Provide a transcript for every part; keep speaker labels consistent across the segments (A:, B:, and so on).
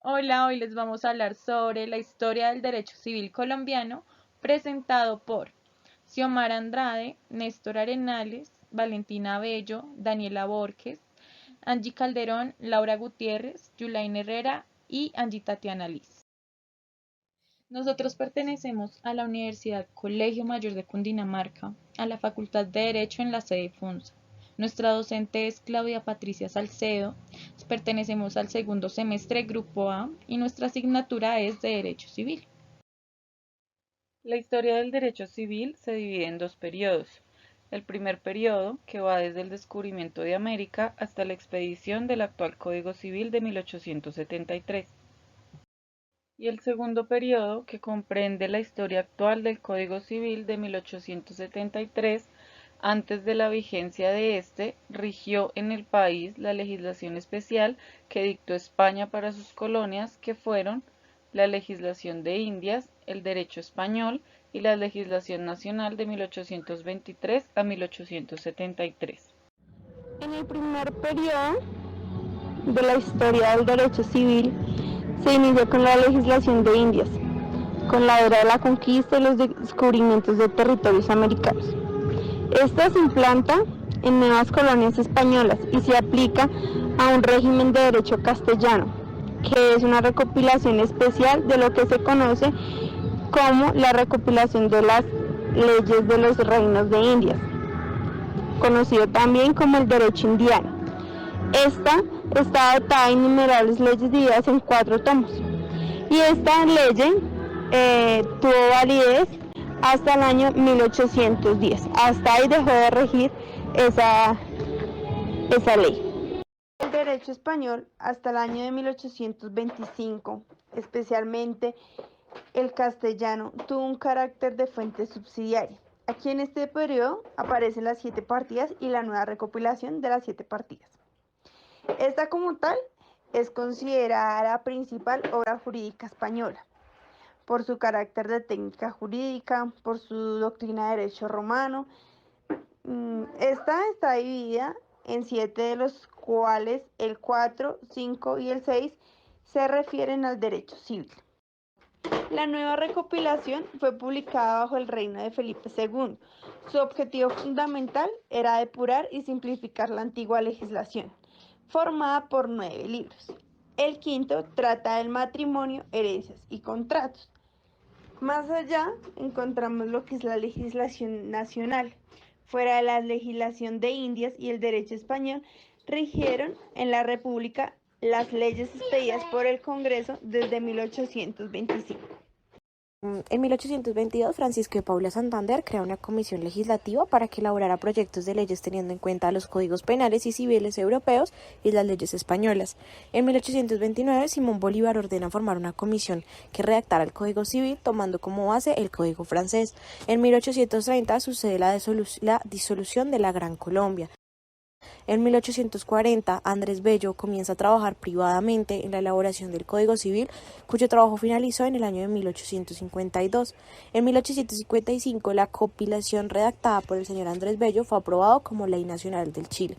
A: Hola, hoy les vamos a hablar sobre la historia del derecho civil colombiano presentado por Xiomara Andrade, Néstor Arenales, Valentina Bello, Daniela Borges, Angie Calderón, Laura Gutiérrez, Yulaine Herrera y Angie Tatiana Liz. Nosotros pertenecemos a la Universidad Colegio Mayor de Cundinamarca, a la Facultad de Derecho en la sede FUNSA. Nuestra docente es Claudia Patricia Salcedo, pertenecemos al segundo semestre Grupo A y nuestra asignatura es de Derecho Civil.
B: La historia del derecho civil se divide en dos periodos. El primer periodo, que va desde el descubrimiento de América hasta la expedición del actual Código Civil de 1873. Y el segundo periodo, que comprende la historia actual del Código Civil de 1873, antes de la vigencia de este, rigió en el país la legislación especial que dictó España para sus colonias, que fueron la legislación de Indias, el derecho español y la legislación nacional de 1823 a 1873.
C: En el primer periodo de la historia del derecho civil se inició con la legislación de Indias, con la era de la conquista y los descubrimientos de territorios americanos. Esta se implanta en nuevas colonias españolas y se aplica a un régimen de derecho castellano, que es una recopilación especial de lo que se conoce como la recopilación de las leyes de los reinos de Indias, conocido también como el derecho indiano. Esta está dotada de innumerables leyes divididas en 4 tomos. Y esta ley tuvo validez hasta el año 1810. Hasta ahí dejó de regir esa ley. El derecho español hasta el año de 1825, especialmente el castellano, tuvo un carácter de fuente subsidiaria. Aquí en este periodo aparecen las 7 partidas y la nueva recopilación de las 7 partidas. Esta como tal es considerada la principal obra jurídica española, por su carácter de técnica jurídica, por su doctrina de derecho romano. Esta está dividida en 7, de los cuales el 4, 5 y el 6 se refieren al derecho civil. La nueva recopilación fue publicada bajo el reino de Felipe II. Su objetivo fundamental era depurar y simplificar la antigua legislación, formada por 9 libros. El quinto trata del matrimonio, herencias y contratos. Más allá encontramos lo que es la legislación nacional. Fuera de la legislación de Indias y el derecho español, rigieron en la República las leyes expedidas por el Congreso desde 1825.
D: En 1822, Francisco de Paula Santander crea una comisión legislativa para que elaborara proyectos de leyes teniendo en cuenta los códigos penales y civiles europeos y las leyes españolas. En 1829, Simón Bolívar ordena formar una comisión que redactara el Código Civil tomando como base el Código francés. En 1830 sucede la disolución de la Gran Colombia. En 1840, Andrés Bello comienza a trabajar privadamente en la elaboración del Código Civil, cuyo trabajo finalizó en el año de 1852. En 1855, la compilación redactada por el señor Andrés Bello fue aprobado como Ley Nacional del Chile.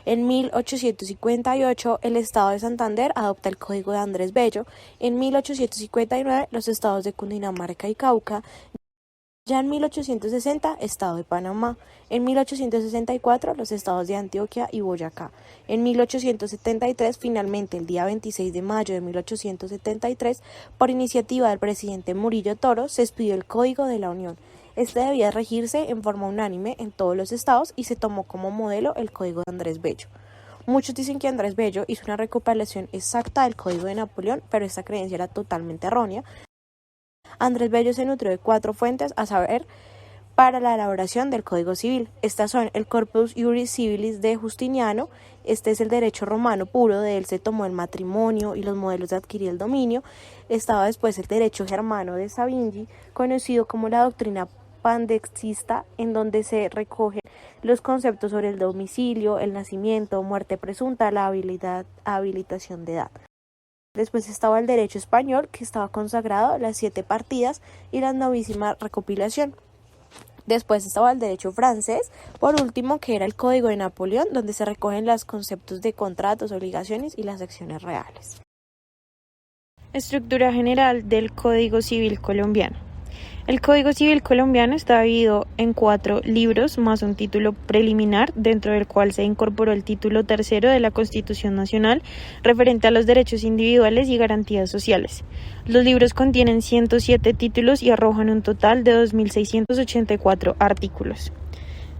D: En 1858, el Estado de Santander adopta el Código de Andrés Bello. En 1859, los estados de Cundinamarca y Cauca. Ya en 1860, Estado de Panamá. En 1864, los estados de Antioquia y Boyacá. En 1873, finalmente, el día 26 de mayo de 1873, por iniciativa del presidente Murillo Toro, se expidió el Código de la Unión. Este debía regirse en forma unánime en todos los estados y se tomó como modelo el Código de Andrés Bello. Muchos dicen que Andrés Bello hizo una recopilación exacta del Código de Napoleón, pero esta creencia era totalmente errónea. Andrés Bello se nutrió de 4 fuentes, a saber, para la elaboración del Código Civil. Estas son el Corpus Juris Civilis de Justiniano, este es el derecho romano puro, de él se tomó el matrimonio y los modelos de adquirir el dominio. Estaba después el derecho germano de Savigny, conocido como la doctrina pandextista, en donde se recogen los conceptos sobre el domicilio, el nacimiento, muerte presunta, la habilitación de edad. Después estaba el derecho español, que estaba consagrado las 7 partidas y la novísima recopilación. Después estaba el derecho francés, por último, que era el Código de Napoleón, donde se recogen los conceptos de contratos, obligaciones y las acciones reales. Estructura general del Código Civil colombiano. El Código Civil colombiano está dividido en 4 libros más un título preliminar, dentro del cual se incorporó el título tercero de la Constitución Nacional, referente a los derechos individuales y garantías sociales. Los libros contienen 107 títulos y arrojan un total de 2.684 artículos.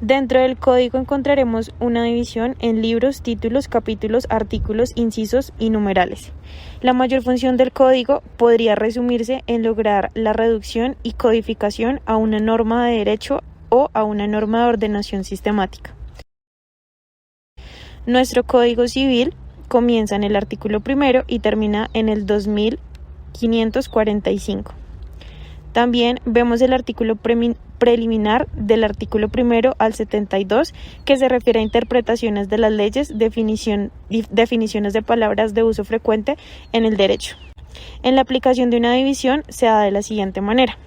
D: Dentro del código encontraremos una división en libros, títulos, capítulos, artículos, incisos y numerales. La mayor función del código podría resumirse en lograr la reducción y codificación a una norma de derecho o a una norma de ordenación sistemática. Nuestro Código Civil comienza en el artículo primero y termina en el 2545. También vemos el artículo preliminar del artículo primero al 72, que se refiere a interpretaciones de las leyes, definiciones de palabras de uso frecuente en el derecho. En la aplicación de una división se da de la siguiente manera.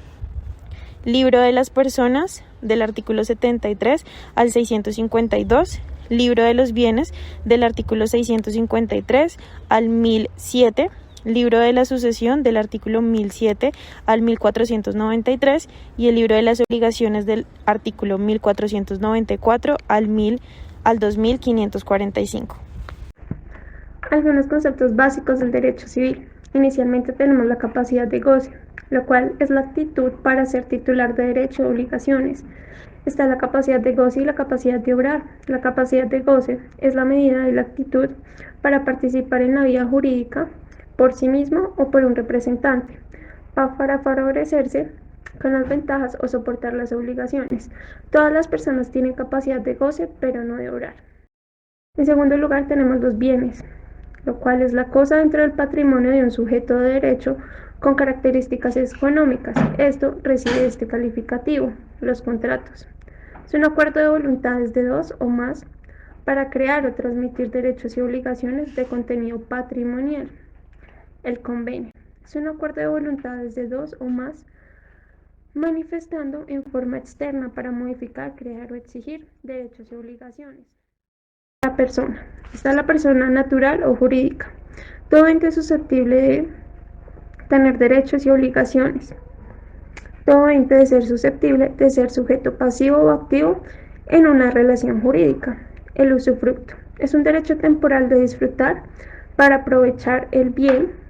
D: Libro de las personas, del artículo 73 al 652. Libro de los bienes, del artículo 653 al 1007. Libro de la sucesión, del artículo 1007 al 1493, y el libro de las obligaciones, del artículo 1494 al 2545.
E: Algunos conceptos básicos del derecho civil. Inicialmente tenemos la capacidad de goce, lo cual es la aptitud para ser titular de derecho o obligaciones. Está la capacidad de goce y la capacidad de obrar. La capacidad de goce es la medida de la aptitud para participar en la vida jurídica por sí mismo o por un representante, para favorecerse con las ventajas o soportar las obligaciones. Todas las personas tienen capacidad de goce, pero no de obrar. En segundo lugar tenemos los bienes, lo cual es la cosa dentro del patrimonio de un sujeto de derecho con características económicas. Esto recibe este calificativo, los contratos. Es un acuerdo de voluntades de dos o más para crear o transmitir derechos y obligaciones de contenido patrimonial. El convenio es un acuerdo de voluntades de dos o más manifestando en forma externa para modificar, crear o exigir derechos y obligaciones. La persona. Está la persona natural o jurídica. Todo ente susceptible de tener derechos y obligaciones. Todo ente de ser susceptible de ser sujeto pasivo o activo en una relación jurídica. El usufructo. Es un derecho temporal de disfrutar para aprovechar el bien,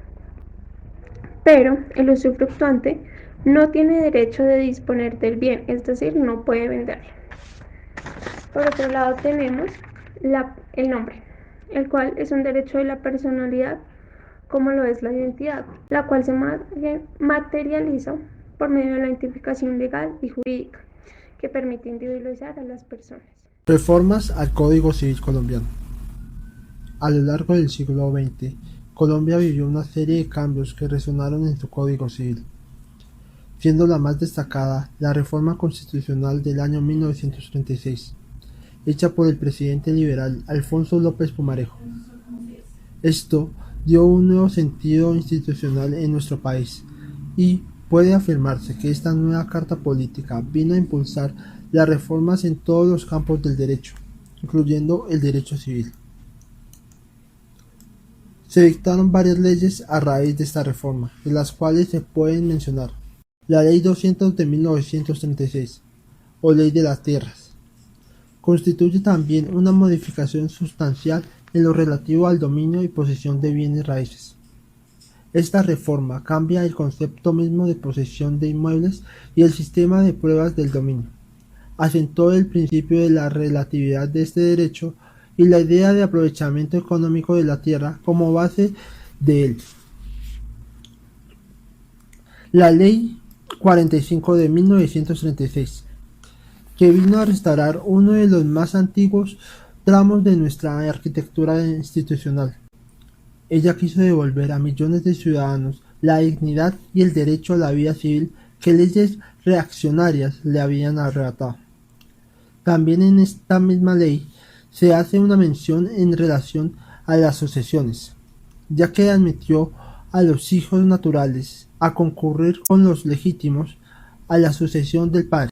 E: pero el usufructuante no tiene derecho de disponer del bien, es decir, no puede venderlo. Por otro lado tenemos el nombre, el cual es un derecho de la personalidad, como lo es la identidad, la cual se materializa por medio de la identificación legal y jurídica, que permite individualizar a las personas.
F: Reformas al Código Civil colombiano. A lo largo del siglo XX, Colombia vivió una serie de cambios que resonaron en su Código Civil, siendo la más destacada la reforma constitucional del año 1936, hecha por el presidente liberal Alfonso López Pumarejo. Esto dio un nuevo sentido institucional en nuestro país y puede afirmarse que esta nueva carta política vino a impulsar las reformas en todos los campos del derecho, incluyendo el derecho civil. Se dictaron varias leyes a raíz de esta reforma, de las cuales se pueden mencionar la Ley 200 de 1936, o Ley de las Tierras. Constituye también una modificación sustancial en lo relativo al dominio y posesión de bienes raíces. Esta reforma cambia el concepto mismo de posesión de inmuebles y el sistema de pruebas del dominio. Asentó el principio de la relatividad de este derecho y la idea de aprovechamiento económico de la tierra como base de él. La Ley 45 de 1936, que vino a restaurar uno de los más antiguos tramos de nuestra arquitectura institucional. Ella quiso devolver a millones de ciudadanos la dignidad y el derecho a la vida civil que leyes reaccionarias le habían arrebatado. También en esta misma ley se hace una mención en relación a las sucesiones, ya que admitió a los hijos naturales a concurrir con los legítimos a la sucesión del padre.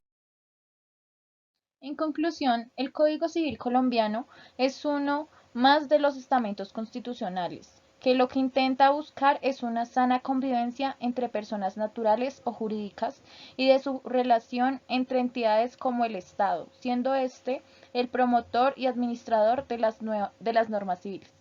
A: En conclusión, el Código Civil colombiano es uno más de los estamentos constitucionales que lo que intenta buscar es una sana convivencia entre personas naturales o jurídicas y de su relación entre entidades como el Estado, siendo este el promotor y administrador de las normas civiles.